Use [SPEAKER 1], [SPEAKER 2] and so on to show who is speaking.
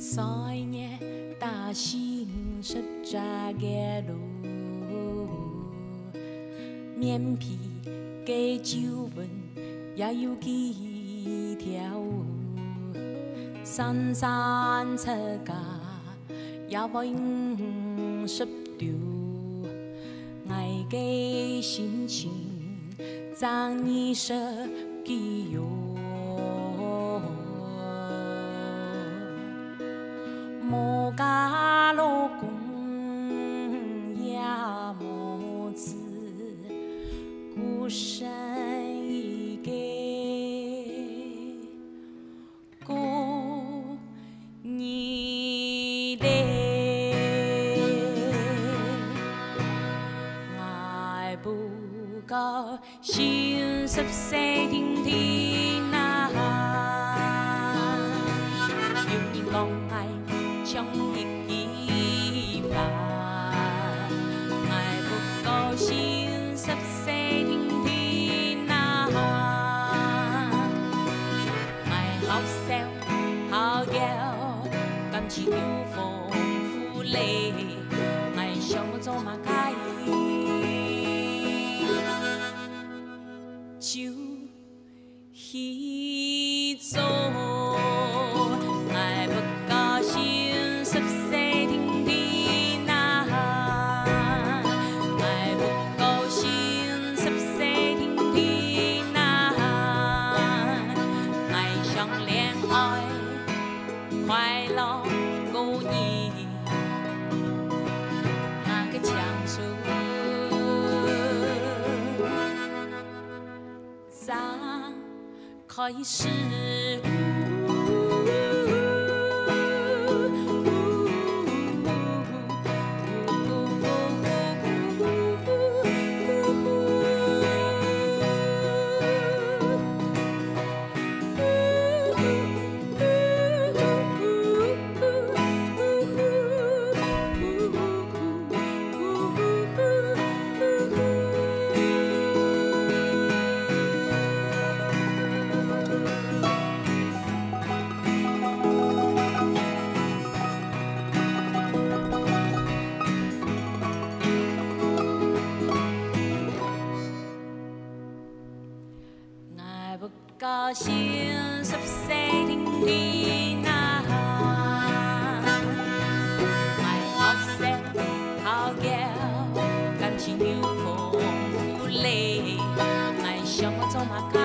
[SPEAKER 1] 岁月打醒十只嘅路，面皮嘅皱纹也有几条，山山出家也无用十条，爱嘅心情让你舍己哟。 莫家老公也莫子，孤身一个过你的，爱不高兴14天天呐，有人讲爱。 像一枝花，爱不高兴14天天呐，爱好笑好叫，感情有丰富嘞，爱想做嘛开，就去做。 快乐过年，那个强处咋开始？不高兴14天天呐，爱好笑好叫，感情有丰富嘞，爱想我做嘛开。